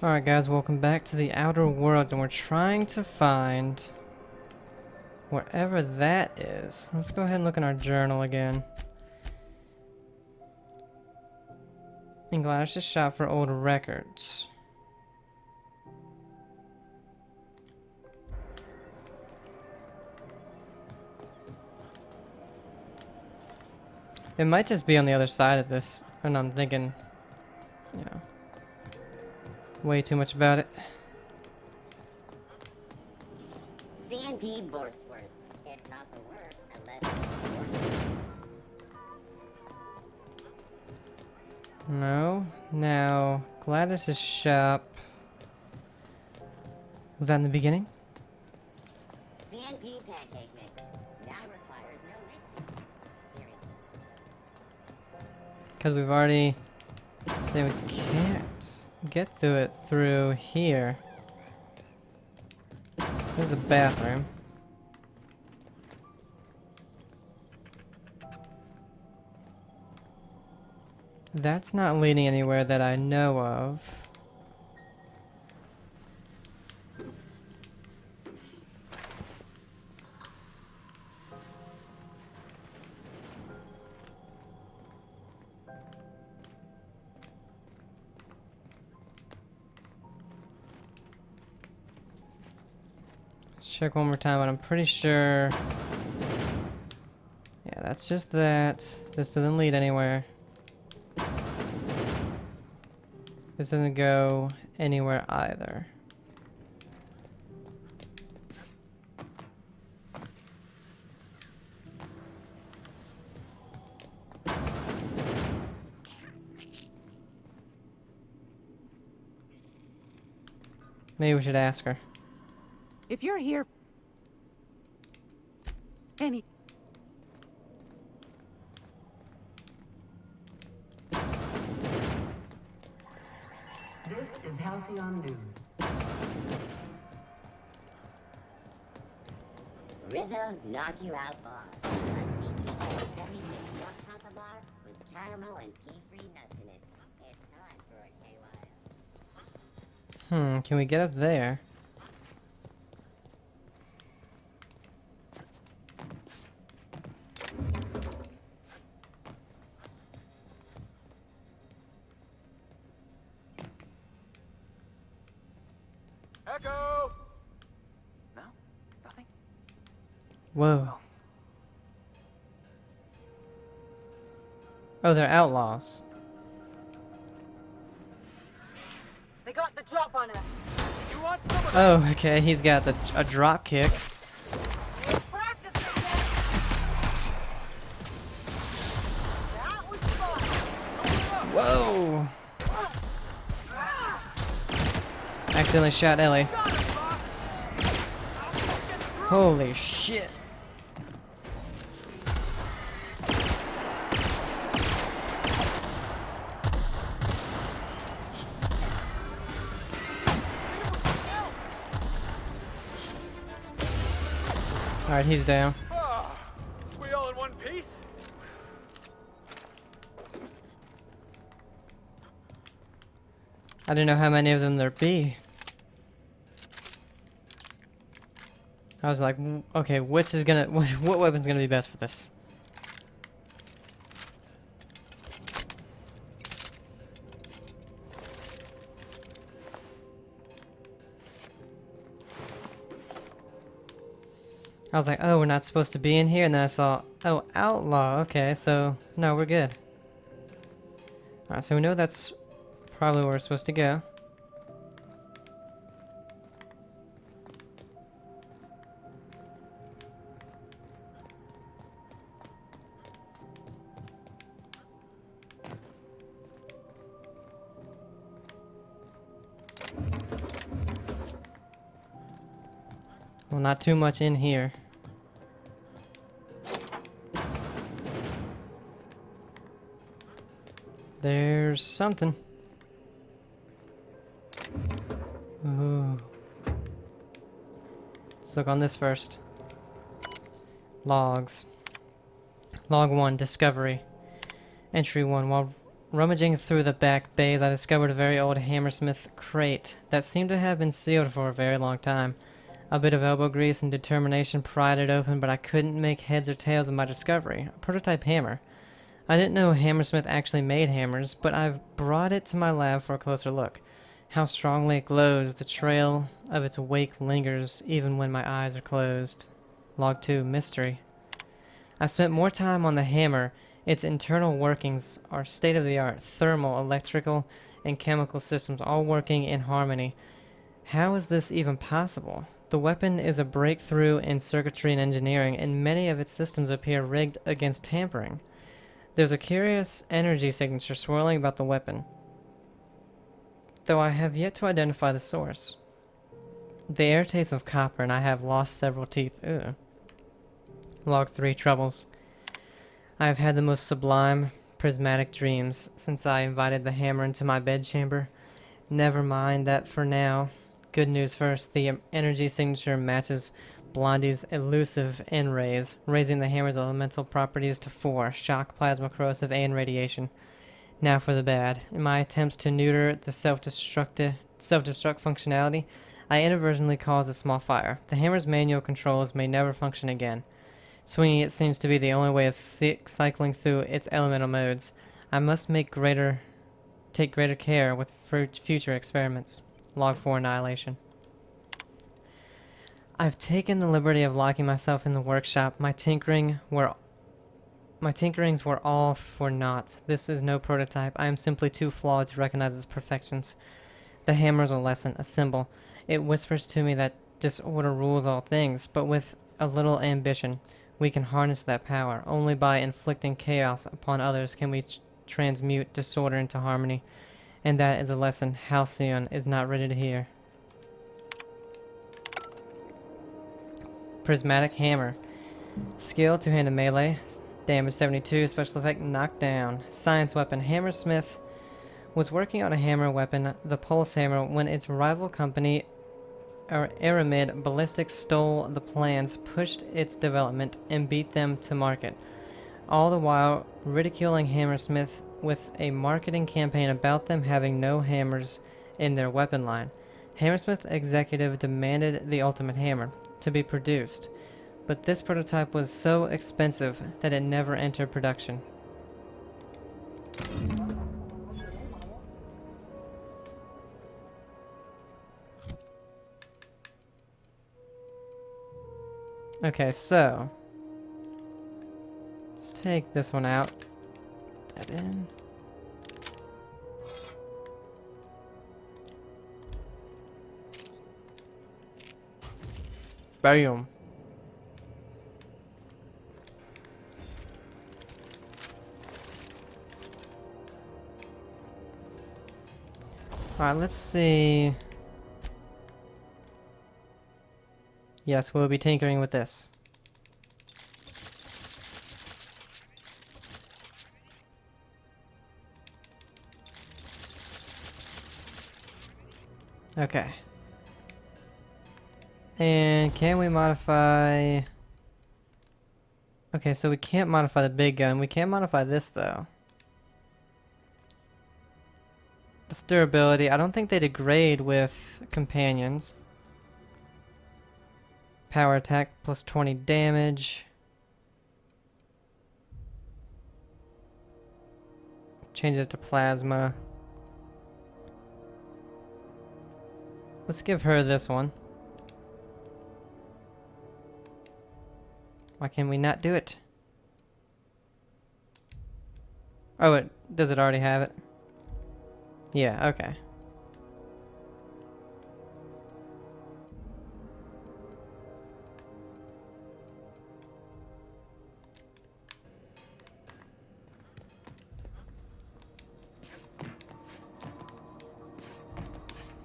Alright guys, welcome back to the Outer Worlds, and we're trying to find wherever that is. Let's go ahead and look in our journal again. And Gladys' shop for old records. It might just be on the other side of this, and I'm thinking, you know, way too much about it. C&P Borthworth. It's not the worst unless it's the worst. No. Now, Gladys' shop. Was that in the beginning? C&P pancake mix now requires no mixing. Seriously. Because we've already... Then we can't get through it through here. There's the bathroom. That's not leading anywhere that I know of. Let's check one more time, but I'm pretty sure... Yeah, that's just that. This doesn't lead anywhere. This doesn't go anywhere either. Maybe we should ask her. If you're here, any... This is Halcyon News. Rizzo's Knock You Out Bar. A CCO 76 Rock Contra bar with caramel and pea-free nuts in it. It's time for a KY. Can we get up there? Echo! No? Nothing? Whoa. Oh, they're outlaws. They got the drop on us. You want some of Oh, okay, he's got a drop kick. Practice it, That was fun. Whoa! Accidentally shot Ellie. Holy shit. Alright, he's down. We all in one piece? I don't know how many of them there be. I was like, okay, which is gonna, what weapon's gonna be best for this? I was like, oh, we're not supposed to be in here, and then I saw, oh, outlaw, okay, so, no, we're good. Alright, so we know that's probably where we're supposed to go. Well, not too much in here. There's something. Ooh. Let's look on this first. Logs. Log 1, discovery. Entry 1. While Rummaging through the back bays, I discovered a very old hammersmith crate that seemed to have been sealed for a very long time. A bit of elbow grease and determination pried it open, but I couldn't make heads or tails of my discovery. A prototype hammer. I didn't know Hammersmith actually made hammers, but I've brought it to my lab for a closer look. How strongly it glows, the trail of its wake lingers even when my eyes are closed. Log 2, Mystery. I spent more time on the hammer. Its internal workings are state-of-the-art, thermal, electrical, and chemical systems all working in harmony. How is this even possible? The weapon is a breakthrough in circuitry and engineering, and many of its systems appear rigged against tampering. There's a curious energy signature swirling about the weapon, though I have yet to identify the source. The air tastes of copper, and I have lost several teeth. Ugh. Log 3, Troubles. I have had the most sublime, prismatic dreams since I invited the hammer into my bedchamber. Never mind that for now. Good news first, the energy signature matches Blondie's elusive N-rays, raising the hammer's elemental properties to 4, shock, plasma, corrosive, and radiation. Now for the bad. In my attempts to neuter the self-destruct functionality, I inadvertently caused a small fire. The hammer's manual controls may never function again. Swinging it seems to be the only way of cycling through its elemental modes. I must take greater care with future experiments. Log 4, Annihilation. I've taken the liberty of locking myself in the workshop. My tinkerings were all for naught. This is no prototype. I am simply too flawed to recognize its perfections. The hammer is a lesson, a symbol. It whispers to me that disorder rules all things, but with a little ambition, we can harness that power. Only by inflicting chaos upon others can we transmute disorder into harmony. And that is a lesson Halcyon is not ready to hear. Prismatic Hammer. Skill, two-handed melee. Damage 72, special effect knockdown. Science weapon. Hammersmith was working on a hammer weapon, the Pulse Hammer, when its rival company, Aramid Ballistics, stole the plans, pushed its development, and beat them to market. All the while ridiculing Hammersmith with a marketing campaign about them having no hammers in their weapon line. Hammersmith executive demanded the ultimate hammer to be produced, but this prototype was so expensive that it never entered production. Okay, so let's take this one out. Put that in. Boom. Alright, let's see. Yes, we'll be tinkering with this. Okay. And can we modify... Okay, so we can't modify the big gun. We can modify this, though. This durability, I don't think they degrade with companions. Power attack plus 20 damage. Change it to plasma. Let's give her this one. Why can we not do it? Oh, does it already have it? Yeah, okay.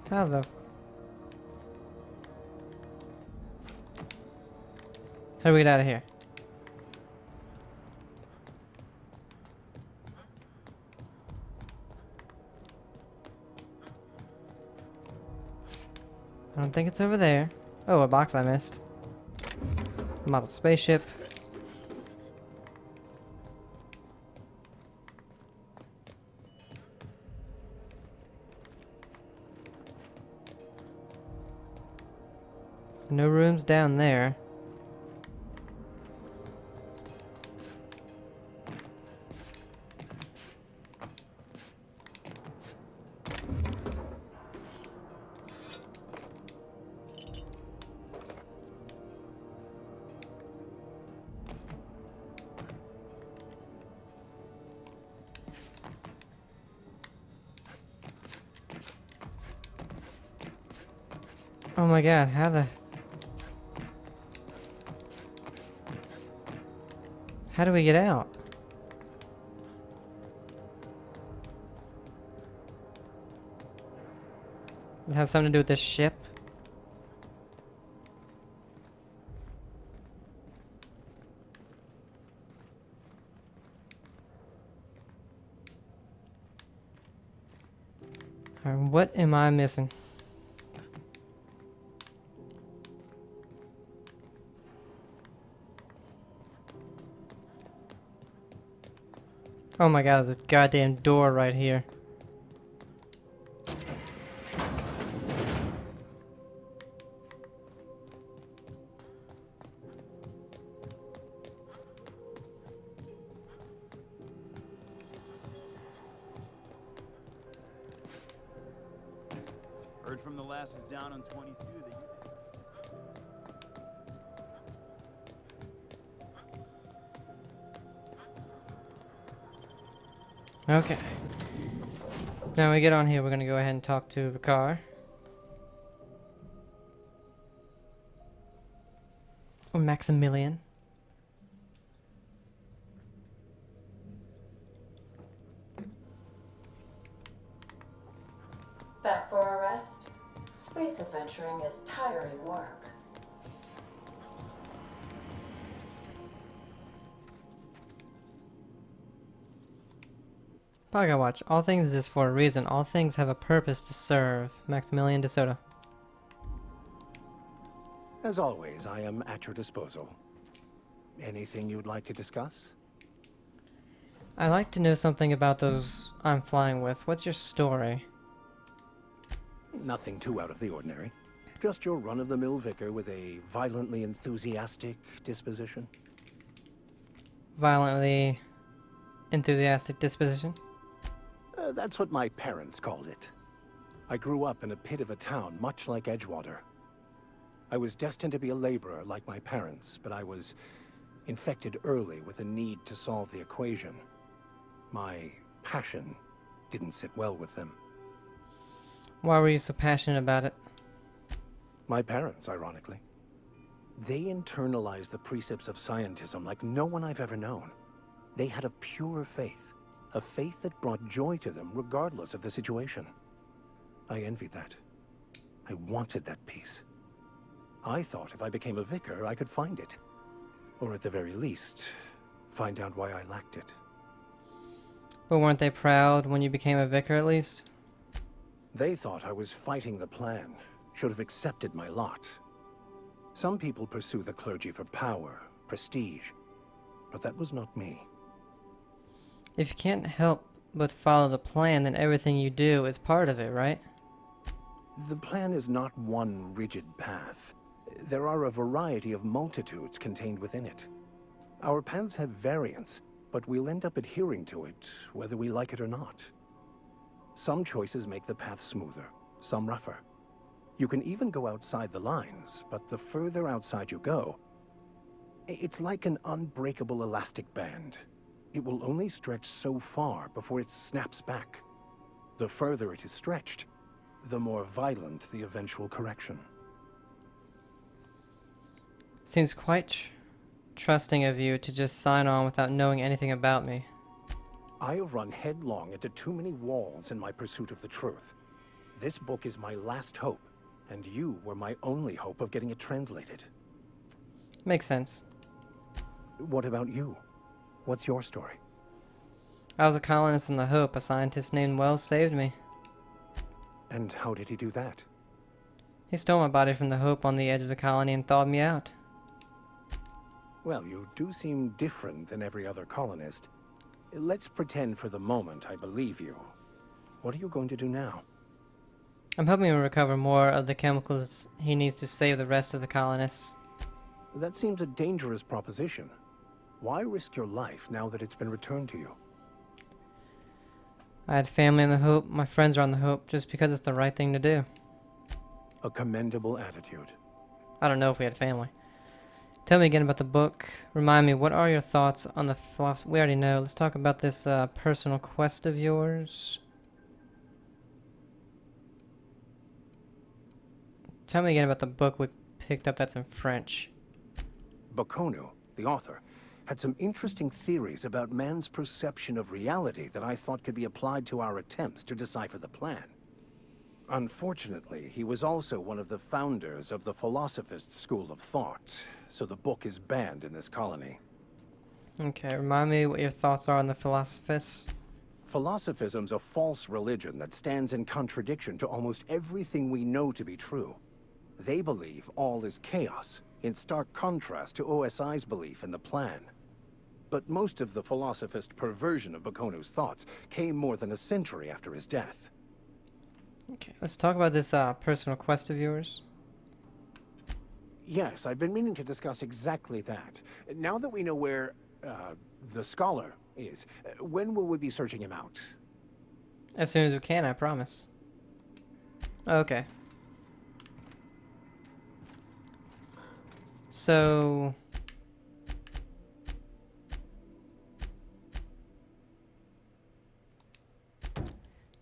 How the... How do we get out of here? I don't think it's over there. Oh, a box I missed. Model spaceship. No rooms down there. Oh my god, how do we get out? Does it have something to do with this ship? Alright, what am I missing? Oh my god, there's a goddamn door right here. Heard from the lasses down on 22 that Okay. Now we get on here, we're gonna go ahead and talk to Vicar. Or Maximilian. Back for a rest? Space adventuring is tiring work. Paga Watch. All things exist for a reason. All things have a purpose to serve. Maximilian de Soto. As always, I am at your disposal. Anything you'd like to discuss? I'd like to know something about those I'm flying with. What's your story? Nothing too out of the ordinary. Just your run-of-the-mill vicar with a violently enthusiastic disposition. Violently enthusiastic disposition? That's what my parents called it. I grew up in a pit of a town, much like Edgewater. I was destined to be a laborer like my parents, but I was infected early with a need to solve the equation. My passion didn't sit well with them. Why were you so passionate about it? My parents, ironically. They internalized the precepts of scientism like no one I've ever known. They had a pure faith, a faith that brought joy to them regardless of the situation. I envied that. I wanted that peace. I thought if I became a vicar, I could find it. Or at the very least, find out why I lacked it. But weren't they proud when you became a vicar at least? They thought I was fighting the plan, should have accepted my lot. Some people pursue the clergy for power, prestige, but that was not me. If you can't help but follow the plan, then everything you do is part of it, right? The plan is not one rigid path. There are a variety of multitudes contained within it. Our paths have variance, but we'll end up adhering to it, whether we like it or not. Some choices make the path smoother, some rougher. You can even go outside the lines, but the further outside you go, it's like an unbreakable elastic band. It will only stretch so far before it snaps back. The further it is stretched, the more violent the eventual correction. Seems quite trusting of you to just sign on without knowing anything about me. I have run headlong into too many walls in my pursuit of the truth. This book is my last hope, and you were my only hope of getting it translated. Makes sense. What about you? What's your story? I was a colonist in the Hope. A scientist named Wells saved me. And how did he do that? He stole my body from the Hope on the edge of the colony and thawed me out. Well, you do seem different than every other colonist. Let's pretend for the moment I believe you. What are you going to do now? I'm hoping to recover more of the chemicals he needs to save the rest of the colonists. That seems a dangerous proposition. Why risk your life now that it's been returned to you? I had family on the Hope, my friends are on the Hope, just because it's the right thing to do. A commendable attitude. I don't know if we had family. Tell me again about the book. Remind me, what are your thoughts on the philosophy? We already know. Let's talk about this personal quest of yours. Tell me again about the book we picked up that's in French. Bakonu, the author, had some interesting theories about man's perception of reality that I thought could be applied to our attempts to decipher the plan. Unfortunately, he was also one of the founders of the Philosophist school of thought, so the book is banned in this colony. Okay, remind me what your thoughts are on the Philosophists. Philosophism's a false religion that stands in contradiction to almost everything we know to be true. They believe all is chaos, in stark contrast to OSI's belief in the plan. But most of the Philosophist perversion of Bakonu's thoughts came more than a century after his death. Okay, let's talk about this personal quest of yours. Yes, I've been meaning to discuss exactly that. Now that we know where, the scholar is, when will we be searching him out? As soon as we can, I promise. Okay. So...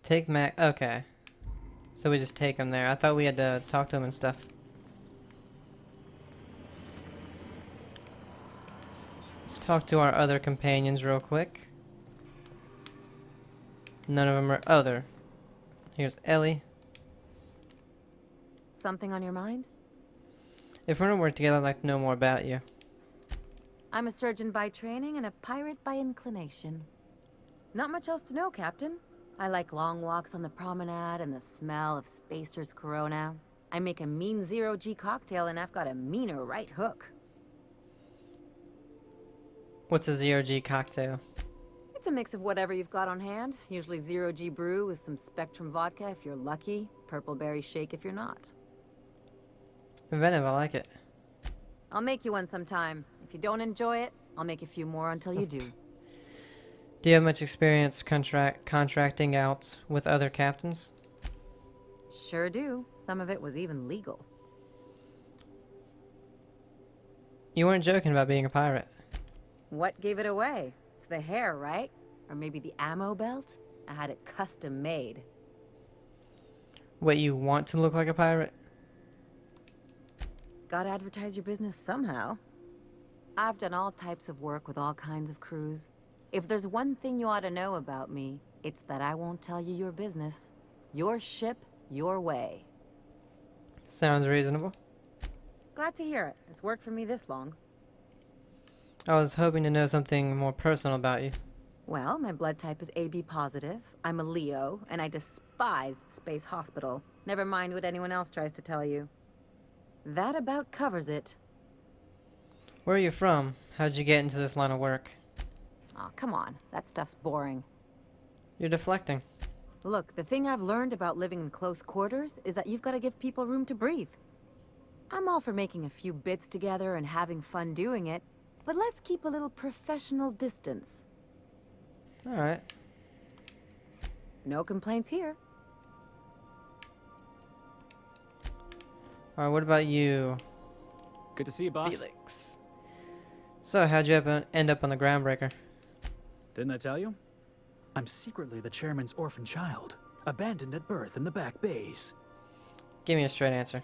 Take Mac... Okay. So we just take him there. I thought we had to talk to him and stuff. Let's talk to our other companions real quick. None of them are... Oh, there. Here's Ellie. Something on your mind? If we're gonna work together, I'd like to know more about you. I'm a surgeon by training and a pirate by inclination. Not much else to know, Captain. I like long walks on the promenade and the smell of Spacer's Corona. I make a mean zero-G cocktail and I've got a meaner right hook. What's a zero-G cocktail? It's a mix of whatever you've got on hand. Usually zero-G brew with some Spectrum vodka if you're lucky, purple berry shake if you're not. Inventive, I like it. I'll make you one sometime. If you don't enjoy it, I'll make a few more until you do. Do you have much experience contracting out with other captains? Sure do. Some of it was even legal. You weren't joking about being a pirate. What gave it away? It's the hair, right? Or maybe the ammo belt? I had it custom made. What, you want to look like a pirate? Gotta advertise your business somehow. I've done all types of work with all kinds of crews. If there's one thing you ought to know about me, it's that I won't tell you your business. Your ship, your way. Sounds reasonable. Glad to hear it. It's worked for me this long. I was hoping to know something more personal about you. Well, my blood type is AB positive. I'm a Leo, and I despise Space Hospital. Never mind what anyone else tries to tell you. That about covers it. Where are you from? How'd you get into this line of work? Aw, come on. That stuff's boring. You're deflecting. Look, the thing I've learned about living in close quarters is that you've got to give people room to breathe. I'm all for making a few bits together and having fun doing it, but let's keep a little professional distance. Alright. No complaints here. Alright, what about you, Good to see you, boss. Felix? So, how'd you end up on the Groundbreaker? Didn't I tell you? I'm secretly the chairman's orphan child, abandoned at birth in the back bays. Give me a straight answer.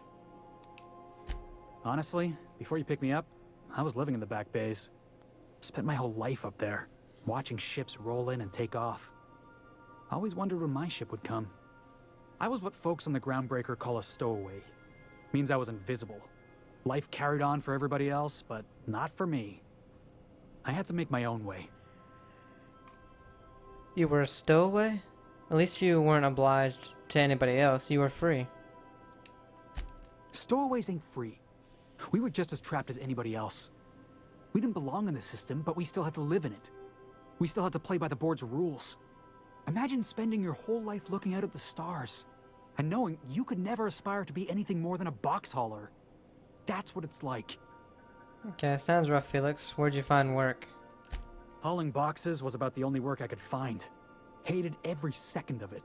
Honestly, before you picked me up, I was living in the back bays. Spent my whole life up there, watching ships roll in and take off. I always wondered when my ship would come. I was what folks on the Groundbreaker call a stowaway. Means I was invisible. Life carried on for everybody else, but not for me. I had to make my own way. You were a stowaway? At least you weren't obliged to anybody else. You were free. Stowaways ain't free. We were just as trapped as anybody else. We didn't belong in the system, but we still had to live in it. We still had to play by the board's rules. Imagine spending your whole life looking out at the stars. and knowing you could never aspire to be anything more than a box hauler. That's what it's like. Okay, sounds rough, Felix. Where'd you find work? Hauling boxes was about the only work I could find. Hated every second of it.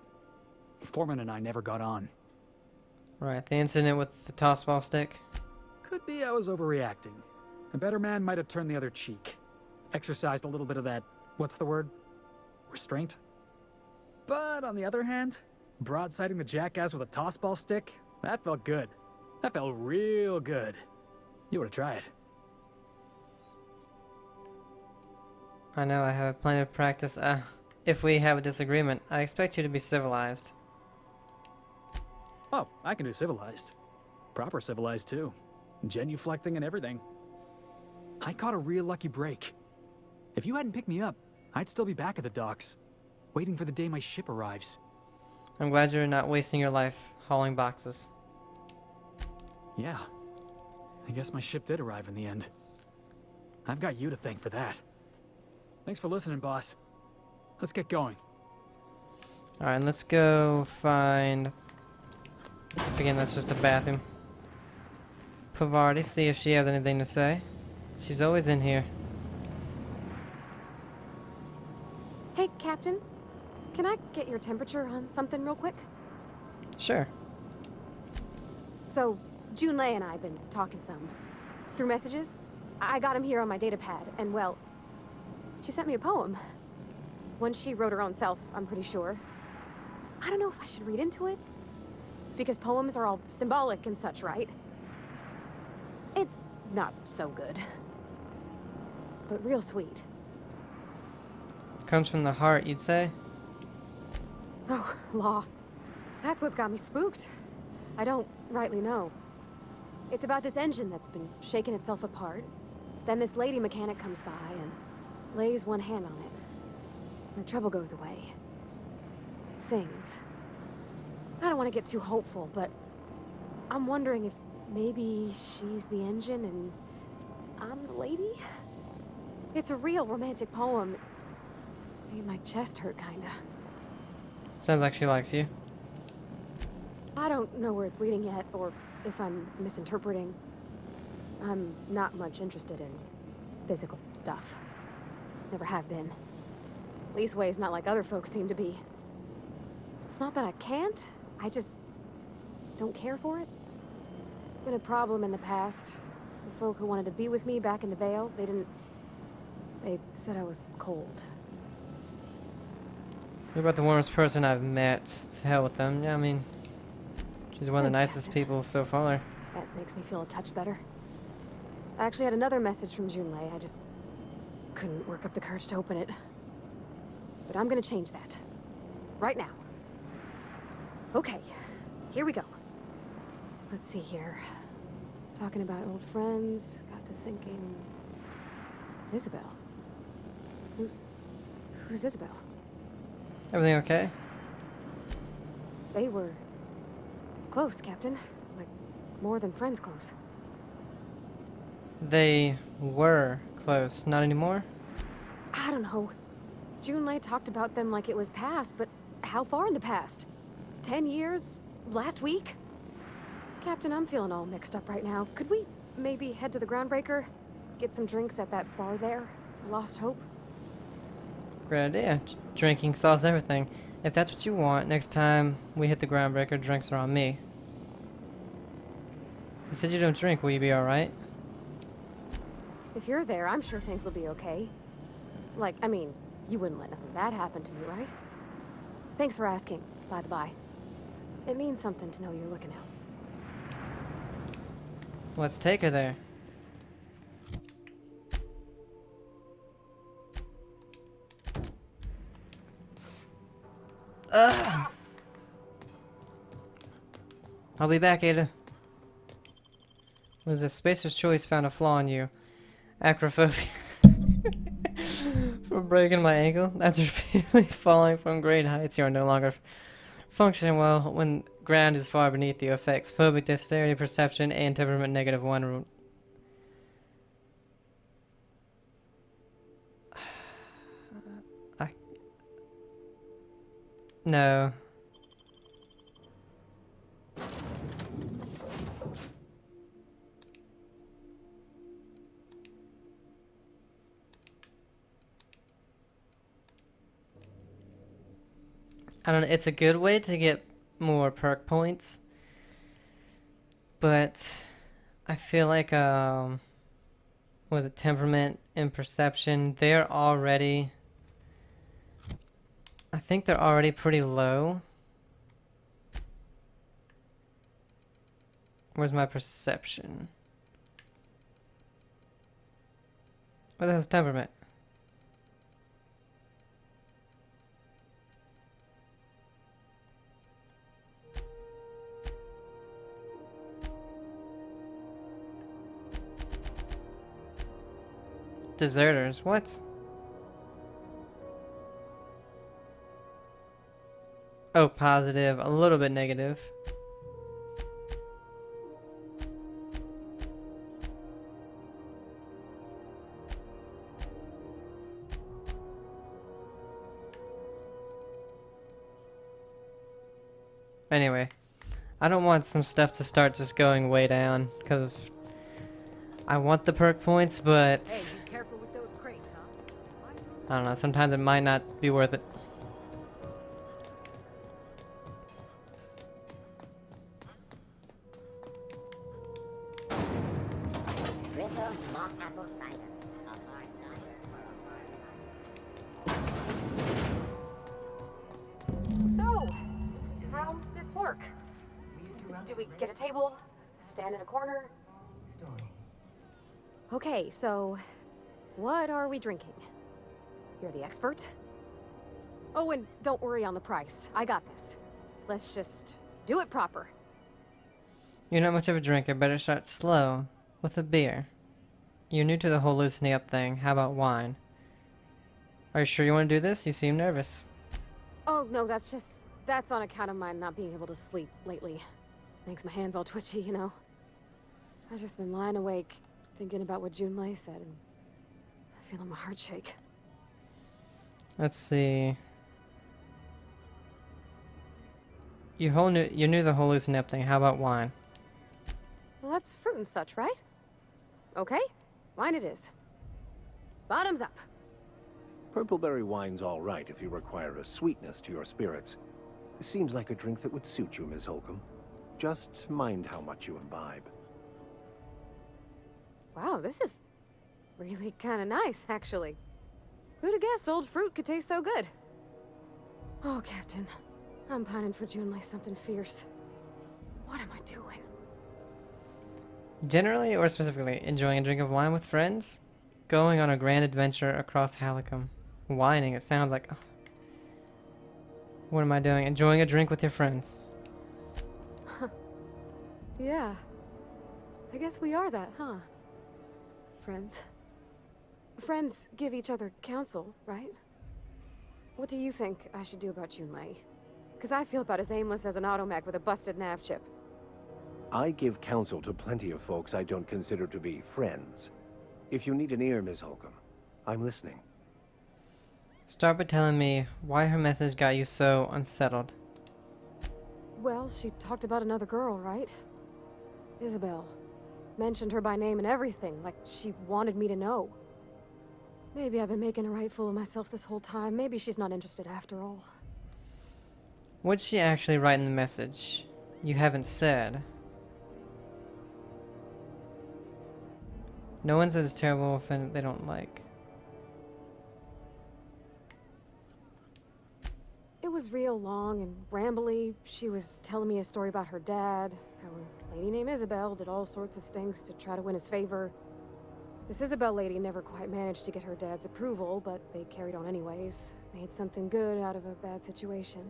Foreman and I never got on. Right, the incident with the tossball stick? Could be I was overreacting. A better man might have turned the other cheek. Exercised a little bit of that, what's the word? Restraint? But on the other hand, broadsiding the jackass with a tossball stick, that felt good. That felt real good. You ought to try it. I know I have plenty of practice. If we have a disagreement, I expect you to be civilized. Oh, I can do civilized. Proper civilized, too. Genuflecting and everything. I caught a real lucky break. If you hadn't picked me up, I'd still be back at the docks, waiting for the day my ship arrives. I'm glad you're not wasting your life hauling boxes. Yeah. I guess my ship did arrive in the end. I've got you to thank for that. Thanks for listening, boss. Let's get going. Alright, let's go find... Again, that's just a bathroom. Parvati, see if she has anything to say. She's always in here. Hey, Captain. Can I get your temperature on something real quick? Sure. So, Junlei and I have been talking some. Through messages. I got him here on my data pad, and well, she sent me a poem. One she wrote her own self, I'm pretty sure. I don't know if I should read into it. Because poems are all symbolic and such, right? It's not so good. But real sweet. Comes from the heart, you'd say? Oh, law. That's what's got me spooked. I don't rightly know. It's about this engine that's been shaking itself apart. Then this lady mechanic comes by and lays one hand on it. And the trouble goes away. It sings. I don't want to get too hopeful, but I'm wondering if maybe she's the engine and I'm the lady? It's a real romantic poem. Made my chest hurt, kinda. Sounds like she likes you. I don't know where it's leading yet, or if I'm misinterpreting. I'm not much interested in physical stuff. Never have been. Leastways, not like other folks seem to be. It's not that I can't, I just don't care for it. It's been a problem in the past. The folk who wanted to be with me back in the Vale, they said I was cold. You're about the warmest person I've met. To hell with them. Yeah, I mean, she's one of the Thanks, nicest Captain. people so far. That makes me feel a touch better. I actually had another message from Junlei. I just couldn't work up the courage to open it. But I'm gonna change that. Right now. Okay, here we go. Let's see here. Talking about old friends, got to thinking... Isabel. Who's Isabel? Everything okay? They were... close, Captain. Like, more than friends close. They were close. Not anymore? I don't know. Junlei talked about them like it was past, but how far in the past? 10 years? Last week? Captain, I'm feeling all mixed up right now. Could we maybe head to the Groundbreaker? Get some drinks at that bar there? Lost Hope? Great idea. Drinking solves everything. If that's what you want, next time we hit the Groundbreaker, drinks are on me. You said you don't drink, will you be alright? If you're there, I'm sure things will be okay. Like, I mean, you wouldn't let nothing bad happen to me, right? Thanks for asking, by the by. It means something to know you're looking out. Let's take her there. Ugh. I'll be back, Ada. Was the Spacer's Choice found a flaw in you? Acrophobia. From breaking my ankle? That's repeatedly falling from great heights. You are no longer functioning well when ground is far beneath you. Affects phobic dexterity, perception, and temperament -1. No. I don't know, it's a good way to get more perk points, but I feel like with temperament and perception, I think they're already pretty low. Where's my perception? What the hell's temperament? Deserters, what? Oh, positive, a little bit negative. Anyway, I don't want some stuff to start just going way down, because I want the perk points, but Hey, be careful with those crates, huh? I don't know, sometimes it might not be worth it. Rizzo's mock apple cider. A hard cider. So, how's this work? Do we get a table? Stand in a corner? Okay, so what are we drinking? You're the expert. Oh, and don't worry on the price. I got this. Let's just do it proper. You're not much of a drinker, better start slow, with a beer. You're new to the whole loosening up thing, how about wine? Are you sure you want to do this? You seem nervous. Oh, no, that's on account of my not being able to sleep lately. Makes my hands all twitchy, you know? I've just been lying awake, thinking about what Junlei said, and feeling my heart shake. Let's see. You knew the whole loosening up thing, how about wine? Well, that's fruit and such, right? Okay, wine it is. Bottoms up. Purpleberry wine's all right if you require a sweetness to your spirits. Seems like a drink that would suit you, Miss Holcomb. Just mind how much you imbibe. Wow, this is really kind of nice, actually. Who'd have guessed old fruit could taste so good? Oh, Captain. I'm pining for Junlei something fierce. What am I doing? Generally, or specifically, enjoying a drink of wine with friends? Going on a grand adventure across Halicum. Whining, it sounds like... What am I doing? Enjoying a drink with your friends. Yeah. I guess we are that, huh? Friends. Friends give each other counsel, right? What do you think I should do about Junlei? Because I feel about as aimless as an automech with a busted nav chip. I give counsel to plenty of folks I don't consider to be friends. If you need an ear, Miss Holcomb, I'm listening. Start by telling me why her message got you so unsettled. Well, she talked about another girl, right? Isabel. Mentioned her by name and everything, like she wanted me to know. Maybe I've been making a right fool of myself this whole time. Maybe she's not interested after all. What'd she actually write in the message? You haven't said. No one says it's terrible offended they don't like. It was real long and rambly. She was telling me a story about her dad, how a lady named Isabel did all sorts of things to try to win his favor. This Isabel lady never quite managed to get her dad's approval, but they carried on anyways. Made something good out of a bad situation.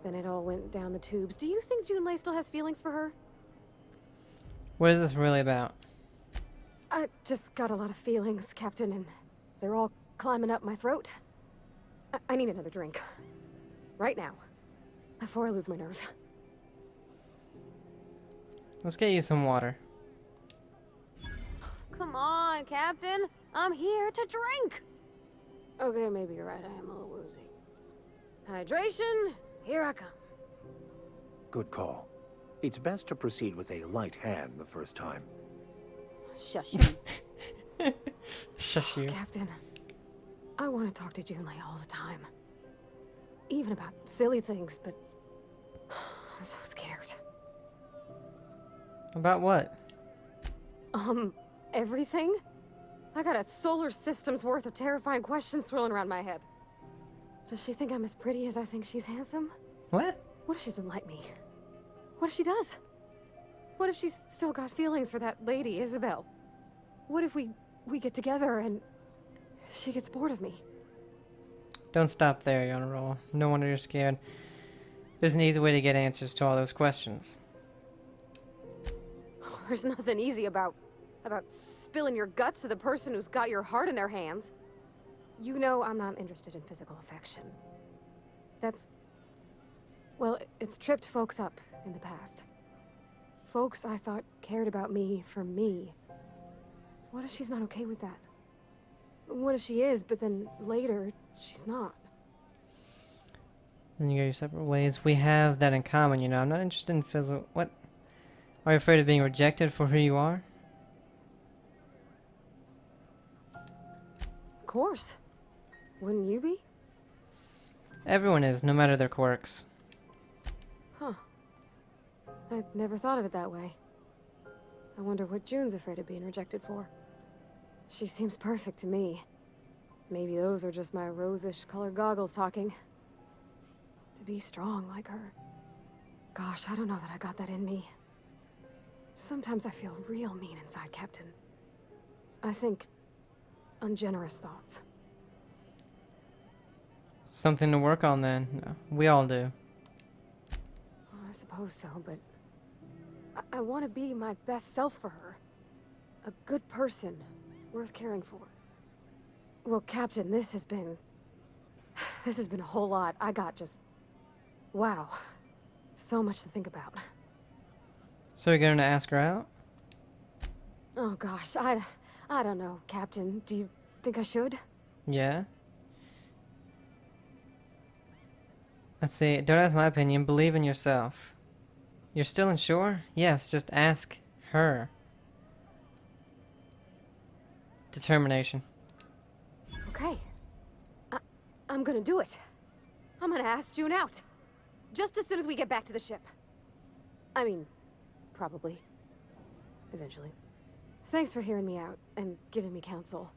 Then it all went down the tubes. Do you think Junlei still has feelings for her? What is this really about? I just got a lot of feelings, Captain, and they're all climbing up my throat. I need another drink. Right now. Before I lose my nerve. Let's get you some water. Come on, Captain. I'm here to drink. Okay, maybe you're right. I am a little woozy. Hydration, here I come. Good call. It's best to proceed with a light hand the first time. Shush you. Shush you. Captain, I want to talk to Junlei all the time. even about silly things, but I'm so scared. About what? Everything? I got a solar system's worth of terrifying questions swirling around my head. Does she think I'm as pretty as I think she's handsome? What? What if she doesn't like me? What if she does? What if she's still got feelings for that lady, Isabel? What if we get together and she gets bored of me? Don't stop there, you're on a roll. No wonder you're scared. There's an easy way to get answers to all those questions. There's nothing easy about spilling your guts to the person who's got your heart in their hands. You know I'm not interested in physical affection. That's... well, it's tripped folks up in the past. Folks I thought cared about me for me. What if she's not okay with that? What if she is, but then later, she's not? Then you go your separate ways. We have that in common, you know. I'm not interested in physical... What? Are you afraid of being rejected for who you are? Of course. Wouldn't you be? Everyone is, no matter their quirks. Huh. I'd never thought of it that way. I wonder what June's afraid of being rejected for. She seems perfect to me. Maybe those are just my rosish colored goggles talking. To be strong like her. Gosh, I don't know that I got that in me. Sometimes I feel real mean inside, Captain. I think ungenerous thoughts. Something to work on then. No, we all do. Well, I suppose so, but I want to be my best self for her. A good person, worth caring for. Well, Captain, this has been a whole lot. I got just... wow. So much to think about. So you're going to ask her out? Oh gosh, I don't know, Captain. Do you think I should? Yeah. Let's see. Don't ask my opinion. Believe in yourself. You're still unsure? Yes, just ask her. Determination. Okay. I'm gonna do it. I'm gonna ask June out. Just as soon as we get back to the ship. I mean, probably. Eventually. Thanks for hearing me out and giving me counsel.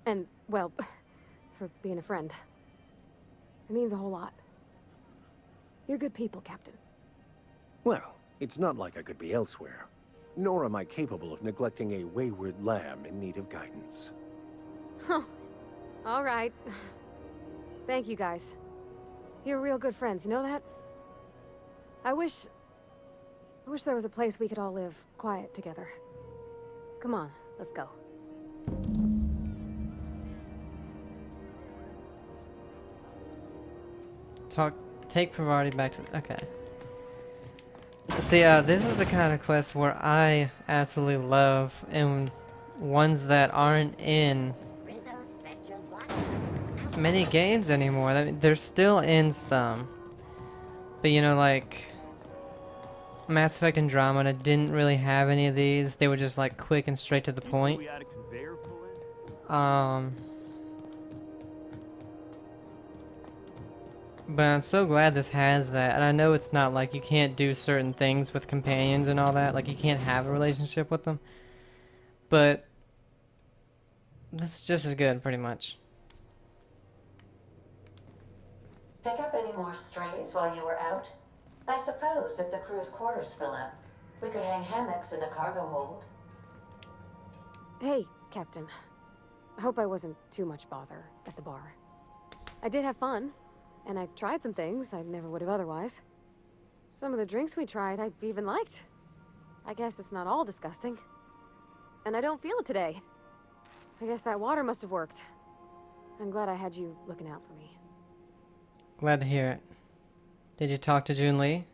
And, well, for being a friend. It means a whole lot. You're good people, Captain. Well, it's not like I could be elsewhere. Nor am I capable of neglecting a wayward lamb in need of guidance. Huh. All right. Thank you, guys. You're real good friends, you know that? I wish there was a place we could all live quiet together. Come on, let's go. Take Parvati back to... Okay. See, this is the kind of quest where I absolutely love, and ones that aren't in many games anymore. I mean, they're still in some. But you know, like... Mass Effect Andromeda didn't really have any of these. They were just like quick and straight to the point. But I'm so glad this has that, and I know it's not like you can't do certain things with companions and all that, like you can't have a relationship with them, but this is just as good, pretty much. Pick up any more strays while you were out? I suppose if the crew's quarters fill up, we could hang hammocks in the cargo hold. Hey, Captain. I hope I wasn't too much bother at the bar. I did have fun. And I tried some things I never would have otherwise. Some of the drinks we tried I even liked. I guess it's not all disgusting. And I don't feel it today. I guess that water must have worked. I'm glad I had you looking out for me. Glad to hear it. Did you talk to June Lee?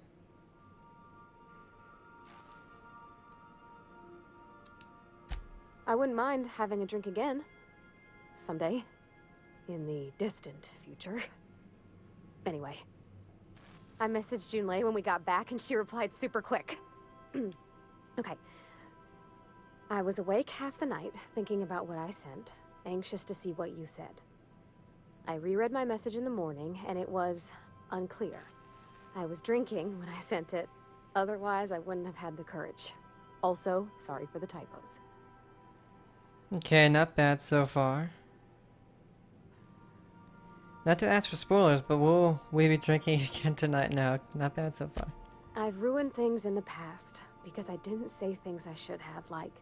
I wouldn't mind having a drink again. Someday. In the distant future. Anyway, I messaged Junlei when we got back and she replied super quick. Okay. I was awake half the night, thinking about what I sent, anxious to see what you said. I reread my message in the morning, and it was, unclear. I was drinking when I sent it. Otherwise, I wouldn't have had the courage. Also, sorry for the typos. Okay, not bad so far. Not to ask for spoilers, but will we be drinking again tonight? No, not bad so far. I've ruined things in the past because I didn't say things I should have, like,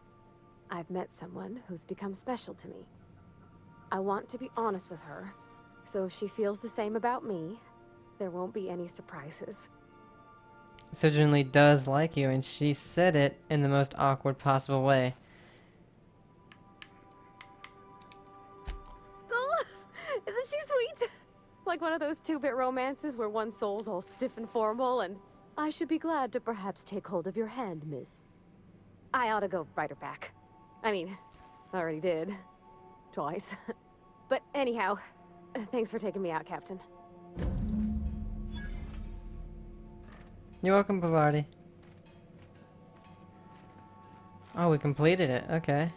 I've met someone who's become special to me. I want to be honest with her, so if she feels the same about me, there won't be any surprises. So genuinely does like you, and she said it in the most awkward possible way. Oh, isn't she sweet? Like one of those two-bit romances where one soul's all stiff and formal and I should be glad to perhaps take hold of your hand, miss. I ought to go write her back. I mean, I already did. Twice. But anyhow, thanks for taking me out, Captain. You're welcome, Parvati. Oh, we completed it. Okay.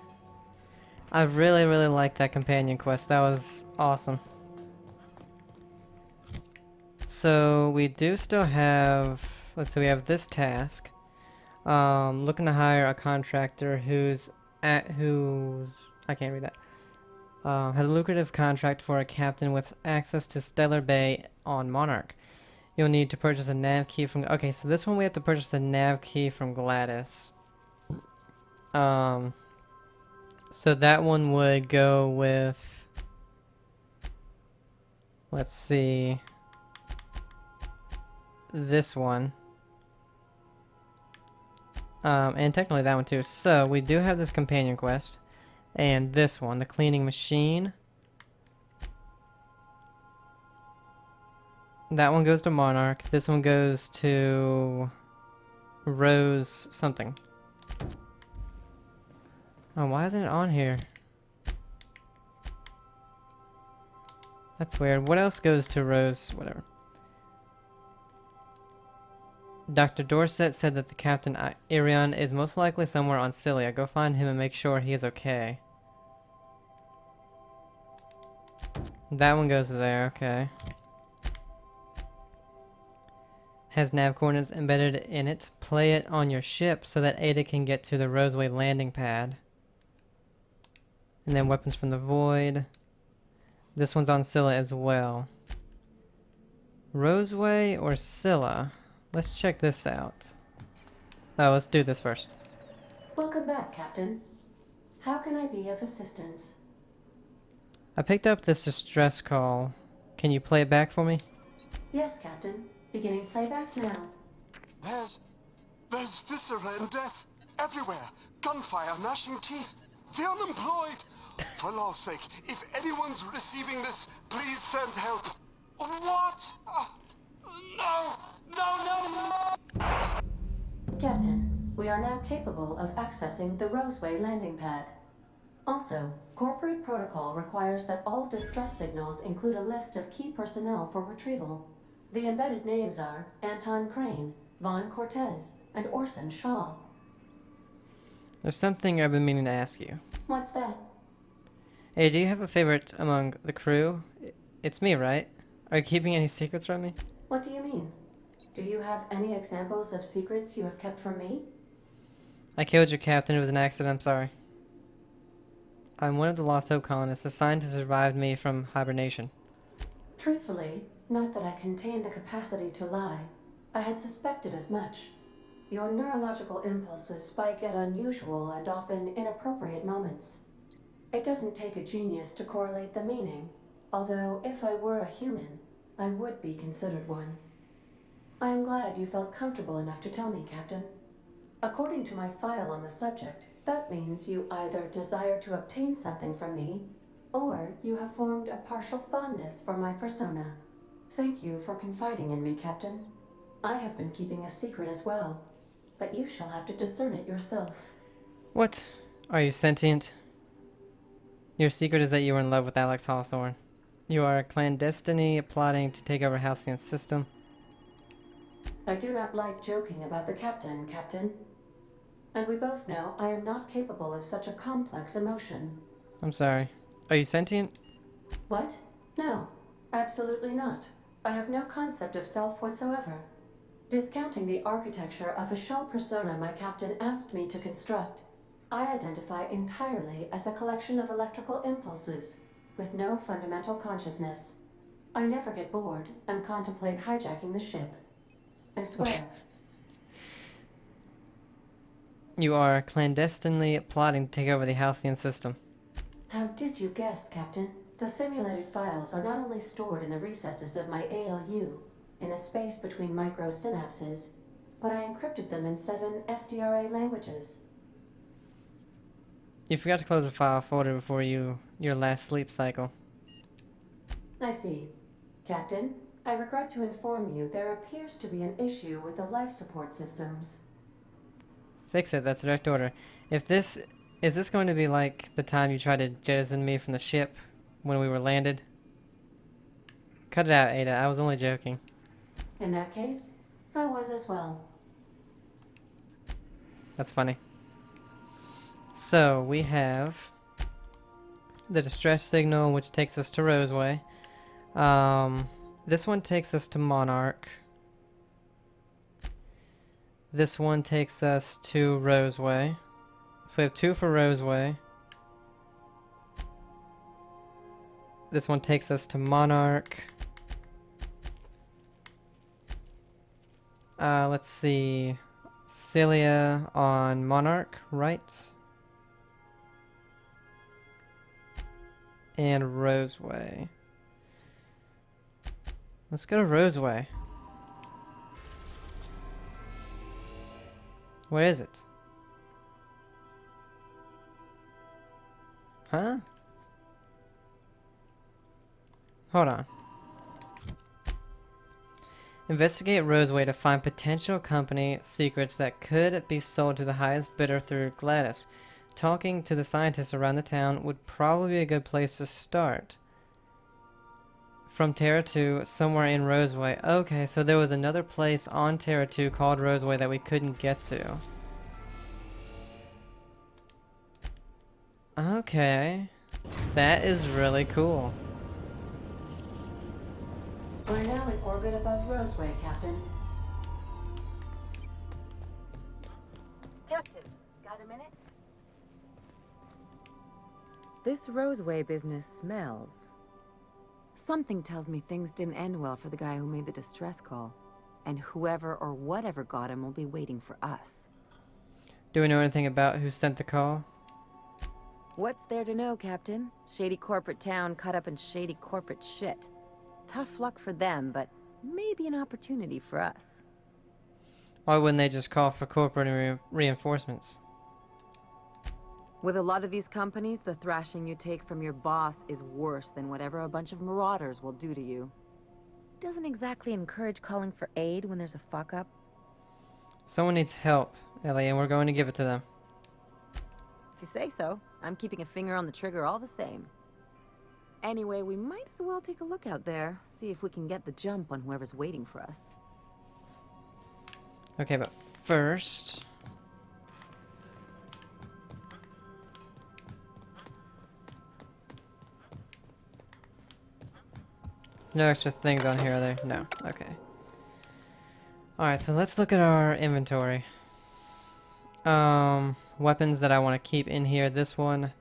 I really, really liked that companion quest. That was awesome. So we do still have, let's see, we have this task. Looking to hire a contractor who's I can't read that. Has a lucrative contract for a captain with access to Stellar Bay on Monarch. You'll need to purchase a nav key from, okay, so this one we have to purchase the nav key from Gladys. So that one would go with, let's see, this one. And technically that one too. So we do have this companion quest. And this one, the cleaning machine. That one goes to Monarch. This one goes to Rose something. Oh, why isn't it on here? That's weird. What else goes to Rose? Whatever. Dr. Dorset said that the Captain Irion is most likely somewhere on Cilia. Go find him and make sure he is okay. That one goes there, okay. Has nav coordinates embedded in it. Play it on your ship so that Ada can get to the Roseway landing pad. And then weapons from the void. This one's on Scylla as well. Roseway or Scylla? Let's check this out. Oh, let's do this first. Welcome back, Captain. How can I be of assistance? I picked up this distress call. Can you play it back for me? Yes, Captain. Beginning playback now. There's viscera and death everywhere. Gunfire, gnashing teeth. The unemployed. For law's sake, if anyone's receiving this, please send help. What? No! No, no, no! Captain, we are now capable of accessing the Roseway landing pad. Also, corporate protocol requires that all distress signals include a list of key personnel for retrieval. The embedded names are Anton Crane, Vaughn Cortez, and Orson Shaw. There's something I've been meaning to ask you. What's that? Hey, do you have a favorite among the crew? It's me, right? Are you keeping any secrets from me? What do you mean? Do you have any examples of secrets you have kept from me? I killed your captain. It was an accident. I'm sorry. I'm one of the Lost Hope colonists assigned to survive me from hibernation. Truthfully, not that I contain the capacity to lie. I had suspected as much. Your neurological impulses spike at unusual and often inappropriate moments. It doesn't take a genius to correlate the meaning, although if I were a human, I would be considered one. I am glad you felt comfortable enough to tell me, Captain. According to my file on the subject, that means you either desire to obtain something from me, or you have formed a partial fondness for my persona. Thank you for confiding in me, Captain. I have been keeping a secret as well, but you shall have to discern it yourself. What? Are you sentient? Your secret is that you are in love with Alex Hawthorne. You are clandestiny plotting to take over Halcyon's system. I do not like joking about the captain, Captain. And we both know I am not capable of such a complex emotion. I'm sorry. Are you sentient? What? No, absolutely not. I have no concept of self whatsoever. Discounting the architecture of a shell persona my captain asked me to construct, I identify entirely as a collection of electrical impulses, with no fundamental consciousness. I never get bored and contemplate hijacking the ship. I swear. You are clandestinely plotting to take over the Halcyon system. How did you guess, Captain? The simulated files are not only stored in the recesses of my ALU, in the space between microsynapses, but I encrypted them in 7 SDRA languages. You forgot to close the file folder before your last sleep cycle. I see. Captain, I regret to inform you there appears to be an issue with the life support systems. Fix it, that's direct order. Is this going to be like the time you tried to jettison me from the ship when we were landed? Cut it out, Ada, I was only joking. In that case, I was as well. That's funny. So, we have the distress signal, which takes us to Roseway. This one takes us to Monarch. This one takes us to Roseway. So we have 2 for Roseway. This one takes us to Monarch. Let's see. Celia on Monarch, right? And Roseway. Let's go to Roseway. Where is it? Huh? Hold on. Investigate Roseway to find potential company secrets that could be sold to the highest bidder through Gladys. Talking to the scientists around the town would probably be a good place to start. From Terra 2, somewhere in Roseway. Okay, so there was another place on Terra 2 called Roseway that we couldn't get to. Okay. That is really cool. We're now in orbit above Roseway, Captain. Captain, got a minute? This Roseway business smells. Something tells me things didn't end well for the guy who made the distress call. And whoever or whatever got him will be waiting for us. Do we know anything about who sent the call? What's there to know, Captain? Shady corporate town caught up in shady corporate shit. Tough luck for them, but maybe an opportunity for us. Why wouldn't they just call for corporate reinforcements? With a lot of these companies, the thrashing you take from your boss is worse than whatever a bunch of marauders will do to you. Doesn't exactly encourage calling for aid when there's a fuck-up. Someone needs help, Ellie, and we're going to give it to them. If you say so. I'm keeping a finger on the trigger all the same. Anyway, we might as well take a look out there, see if we can get the jump on whoever's waiting for us. Okay, but first... No extra things on here, are there? No. Okay. Alright, so let's look at our inventory. Weapons that I want to keep in here. This one.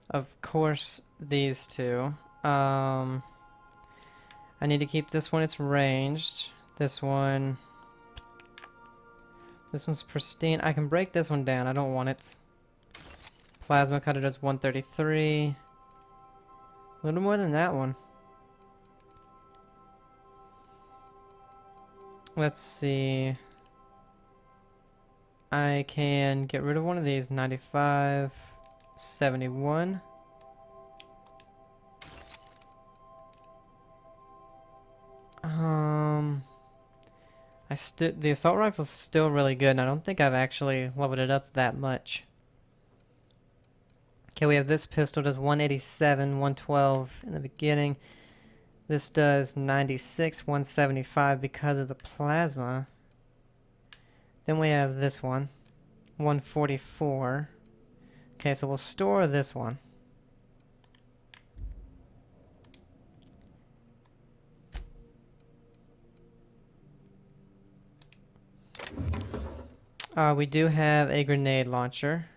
Of course, these 2. I need to keep this one, it's ranged. This one... This one's pristine. I can break this one down, I don't want it. Plasma cutter does 133. A little more than that one. Let's see... I can get rid of one of these. 95, 71. The assault rifle's still really good, and I don't think I've actually leveled it up that much. Okay, we have this pistol, does 187, 112 in the beginning. This does 96, 175 because of the plasma. Then we have this one, 144. Okay, so we'll store this one. We do have a grenade launcher.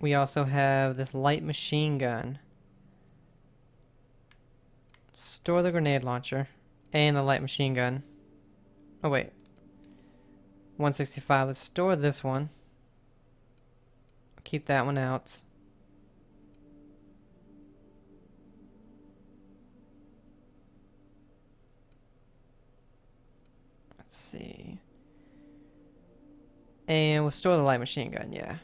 We also have this light machine gun. Store the grenade launcher and the light machine gun. Oh wait. 165. Let's store this one. Keep that one out. Let's see. And we'll store the light machine gun, yeah.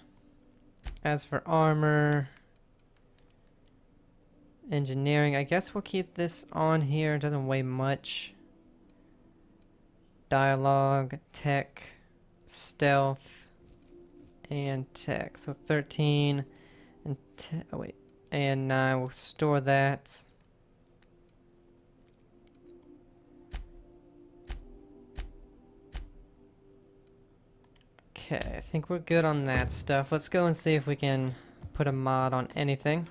As for armor, engineering, I guess we'll keep this on here. It doesn't weigh much. Dialogue, tech, stealth, and tech. So 13 and and 9. We'll store that. Okay, I think we're good on that stuff. Let's go and see if we can put a mod on anything.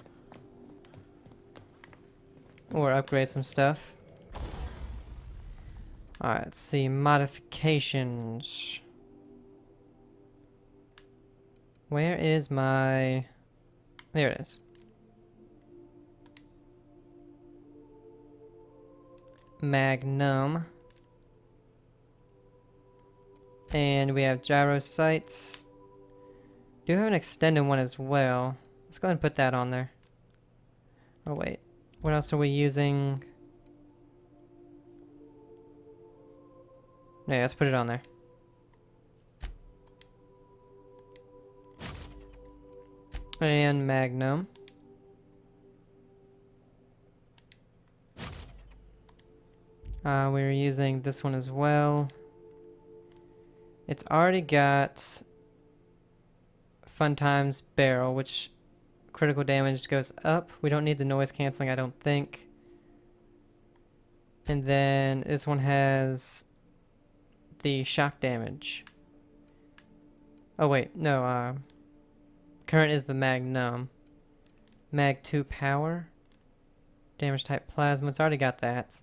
Or upgrade some stuff. Alright, let's see. Modifications. Where is my... There it is. Magnum. And we have gyro sights. Do have an extended one as well. Let's go ahead and put that on there. Oh wait, what else are we using? Yeah, let's put it on there. And Magnum. We're using this one as well. It's already got Fun Times Barrel, which critical damage goes up. We don't need the noise canceling, I don't think. And then this one has the shock damage. Oh wait, no, current is the Magnum. Mag 2 power. Damage type plasma, it's already got that.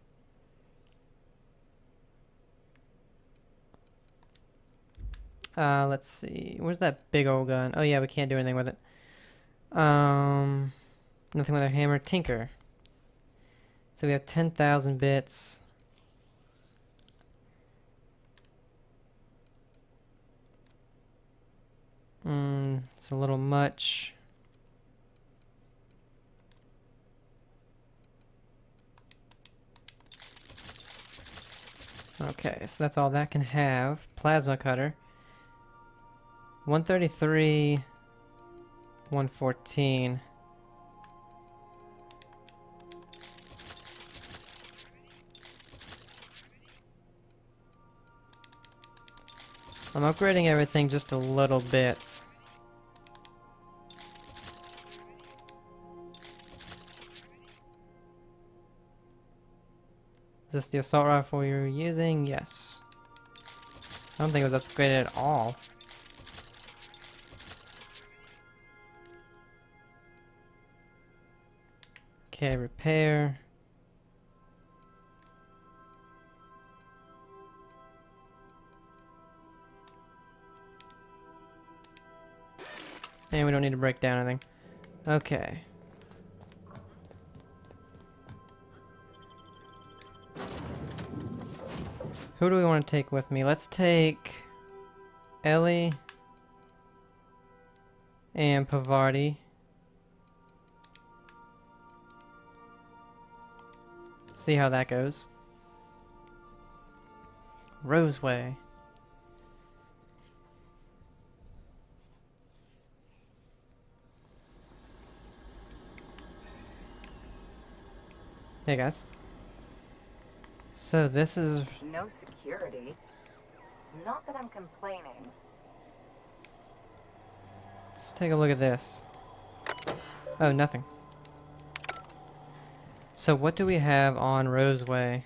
Let's see. Where's that big old gun? Oh yeah, we can't do anything with it. Nothing with our hammer. Tinker. So we have 10,000 bits. It's a little much. Okay, so that's all that can have. Plasma cutter. 133, 114. I'm upgrading everything just a little bit. Is this the assault rifle you're using? Yes. I don't think it was upgraded at all. Okay, repair. And we don't need to break down anything. Okay. Who do we want to take with me? Let's take Ellie and Parvati. See how that goes. Roseway. Hey guys. So this is... No security. Not that I'm complaining. Let's take a look at this. Oh, nothing. So what do we have on Roseway?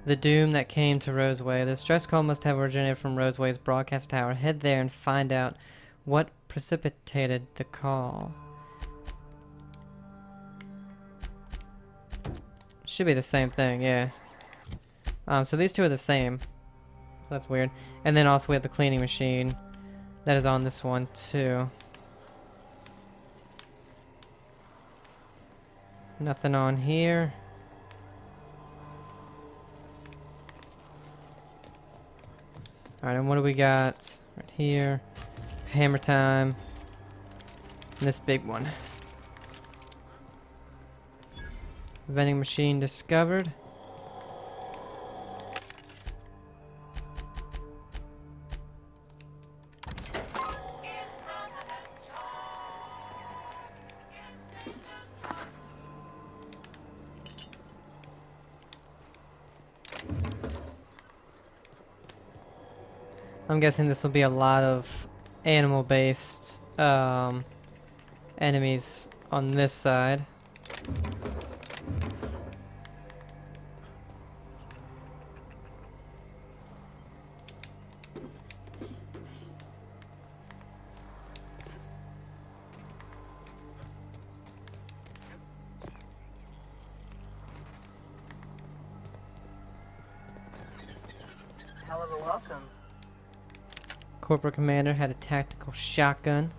The doom that came to Roseway. The stress call must have originated from Roseway's broadcast tower. Head there and find out what precipitated the call. Should be the same thing, yeah. So these two are the same. So that's weird. And then also we have the cleaning machine that is on this one too. Nothing on here. Alright, and what do we got? Right here. Hammer time. And this big one. Vending machine discovered. I'm guessing this will be a lot of animal-based enemies on this side. Hell of a welcome. Corporal Commander had a tactical shotgun.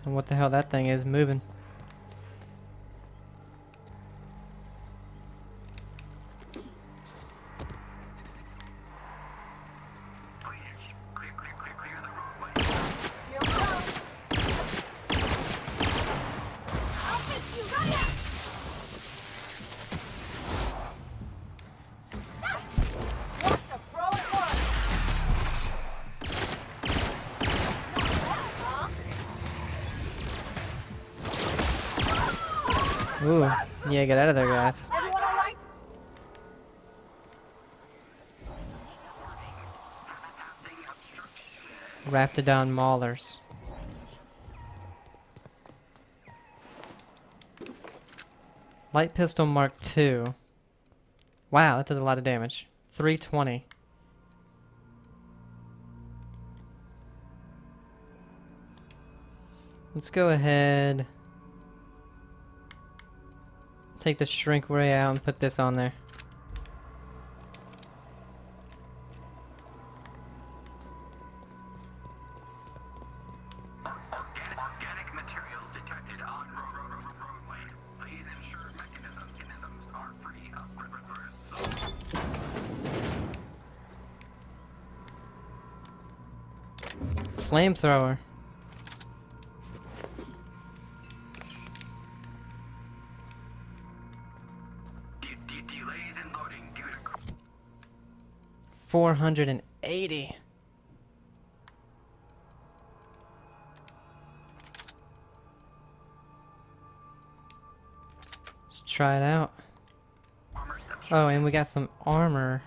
And what the hell that thing is moving. Ooh, yeah, get out of there, guys. Everyone all right? Raptidon Maulers. Light pistol Mark II. Wow, that does a lot of damage. 320. Let's go ahead. Take the shrink ray out and put this on there. Organic materials detected on roadway. Please ensure mechanisms are free of Flamethrower. Delays in loading due to 480. Let's try it out. Oh, and we got some armor.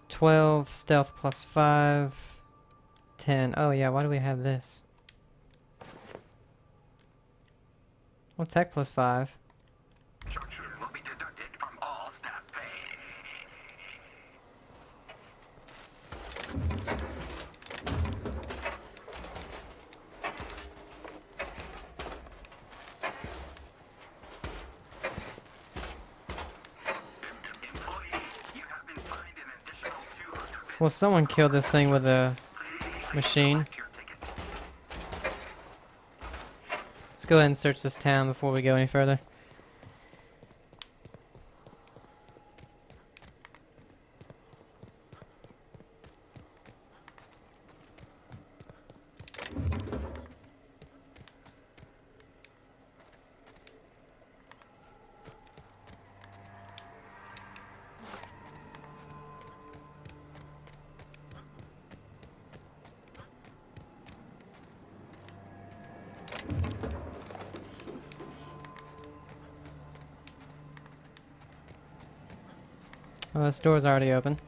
12 stealth plus 5. 10. Oh yeah, why do we have this? Well, tech plus 5. will be deducted from all staff pay. Well, someone killed this thing with a machine. Let's go ahead and search this town before we go any further. Oh, this door's already open.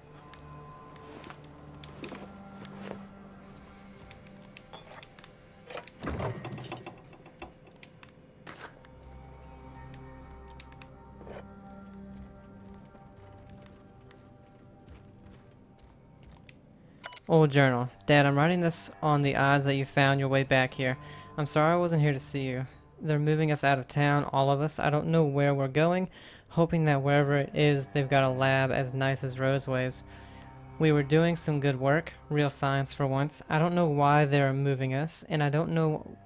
Old journal. Dad, I'm writing this on the odds that you found your way back here. I'm sorry I wasn't here to see you. They're moving us out of town, all of us. I don't know where we're going, hoping that wherever it is, they've got a lab as nice as Roseway's. We were doing some good work, real science for once. I don't know why they're moving us, and I don't know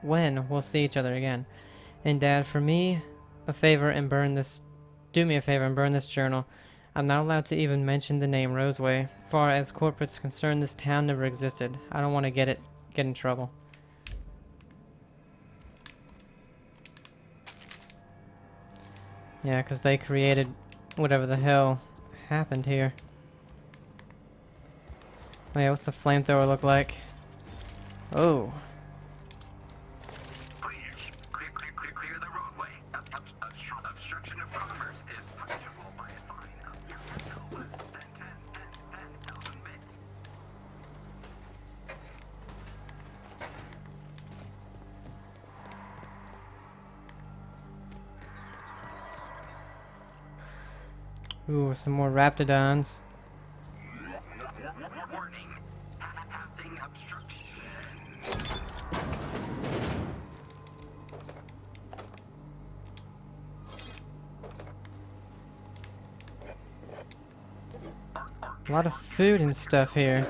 when we'll see each other again. And Dad, for me, a favor and burn this. Do me a favor and burn this journal. I'm not allowed to even mention the name Roseway. Far as corporate's concerned, this town never existed. I don't want to get in trouble. Yeah, 'cause they created whatever the hell happened here. Oh yeah, what's the flamethrower look like? Oh. Please, clear the roadway. Obstruction of commerce is punishable by a fine of no less than 10,000 bits. Ooh, some more raptidons. Warning. Having obstruction. A lot of food and stuff here.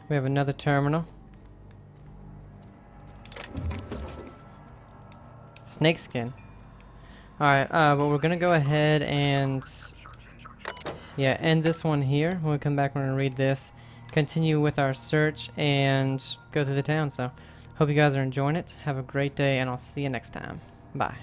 We have another terminal. Snakeskin. Alright, but we're gonna go ahead and yeah, end this one here. When we come back, we're gonna read this, continue with our search, and go through the town. So, hope you guys are enjoying it. Have a great day, and I'll see you next time. Bye.